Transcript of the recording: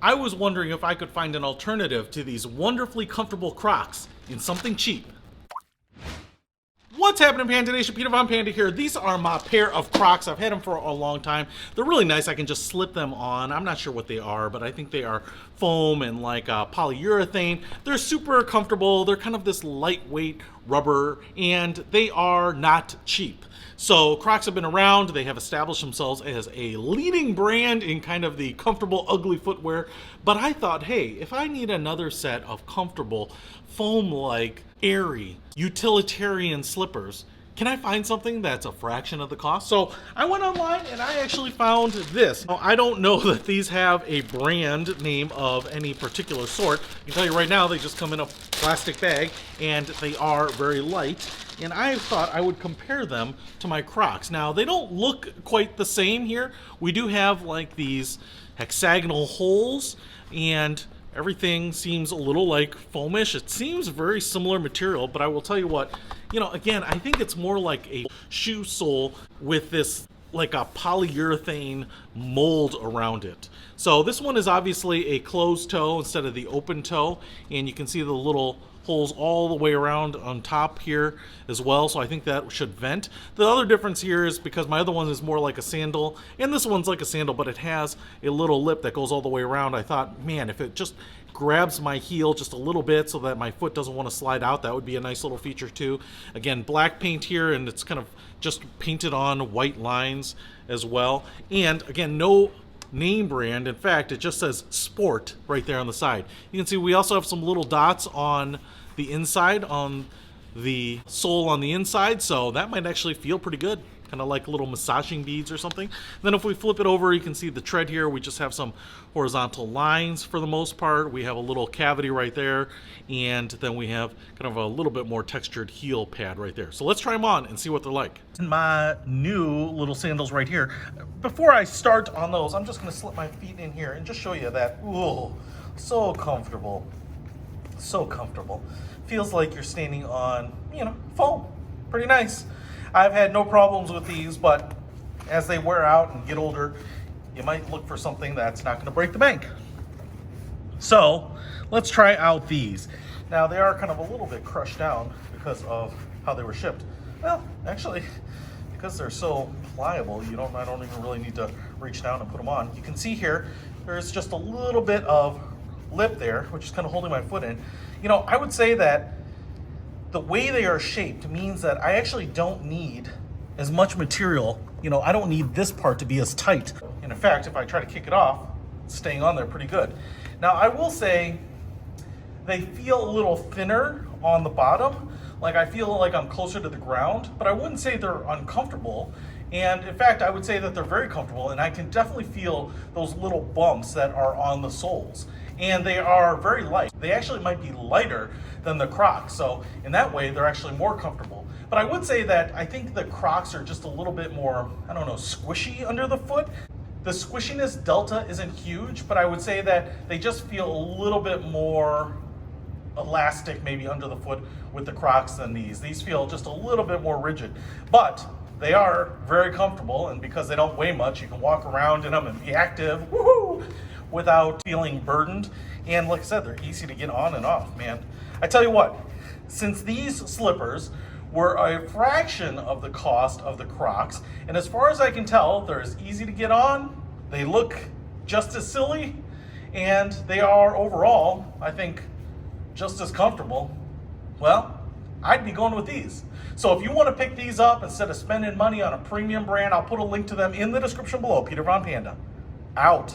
I was wondering if I could find an alternative to these wonderfully comfortable Crocs in something cheap. What's happening, Panda Nation? Peter Von Panda here. These are my pair of Crocs. I've had them for a long time. They're really nice. I can just slip them on. I'm not sure what they are, but I think they are foam and like polyurethane. They're super comfortable. They're kind of this lightweight rubber, and they are not cheap. So Crocs have been around. They have established themselves as a leading brand in kind of the comfortable, ugly footwear. But I thought, hey, if I need another set of comfortable, foam-like, airy, utilitarian slippers, can I find something that's a fraction of the cost? So I went online and I actually found this. Now, I don't know that these have a brand name of any particular sort. I can tell you right now, they just come in a plastic bag and they are very light. And I thought I would compare them to my Crocs. Now, they don't look quite the same here. We do have like these hexagonal holes, and everything seems a little like foamish. It seems very similar material, but I will tell you what, again, I think it's more like a shoe sole with this like a polyurethane mold around it. So this one is obviously a closed toe instead of the open toe, and you can see the little holes all the way around on top here as well, so I think that should vent. The other difference here is because my other one is more like a sandal, and this one's like a sandal, but it has a little lip that goes all the way around. I thought, man, if it just grabs my heel just a little bit so that my foot doesn't want to slide out, that would be a nice little feature too. Again, black paint here, and it's kind of just painted on white lines as well. And again, no name brand. In fact, it just says Sport right there on the side. You can see we also have some little dots on the inside, on the sole on the inside, so that might actually feel pretty good, kind of like little massaging beads or something. Then if we flip it over, you can see the tread here. We just have some horizontal lines for the most part. We have a little cavity right there, and then we have kind of a little bit more textured heel pad right there. So let's try them on and see what they're like. My new little sandals right here. Before I start on those, I'm just going to slip my feet in here and just show you that, ooh, so comfortable. So comfortable. Feels like you're standing on, foam. Pretty nice. I've had no problems with these, but as they wear out and get older, you might look for something that's not going to break the bank. So let's try out these. Now they are kind of a little bit crushed down because of how they were shipped. Well, actually, because they're so pliable, I don't even really need to reach down and put them on. You can see here, there's just a little bit of lip there, which is kind of holding my foot in. I would say that the way they are shaped means that I actually don't need as much material. I don't need this part to be as tight. And in fact, if I try to kick it off, it's staying on there pretty good. Now, I will say they feel a little thinner on the bottom. Like I feel like I'm closer to the ground, but I wouldn't say they're uncomfortable. And in fact, I would say that they're very comfortable, and I can definitely feel those little bumps that are on the soles. And they are very light. They actually might be lighter than the Crocs, so in that way, they're actually more comfortable. But I would say that I think the Crocs are just a little bit more, squishy under the foot. The squishiness delta isn't huge, but I would say that they just feel a little bit more elastic maybe under the foot with the Crocs than these. These feel just a little bit more rigid, but they are very comfortable, and because they don't weigh much, you can walk around in them and be active, woohoo, without feeling burdened. And like I said, they're easy to get on and off, man. I tell you what, since these slippers were a fraction of the cost of the Crocs, and as far as I can tell, they're as easy to get on, they look just as silly, and they are overall, I think, just as comfortable, well, I'd be going with these. So if you want to pick these up instead of spending money on a premium brand, I'll put a link to them in the description below. Peter Von Panda, out.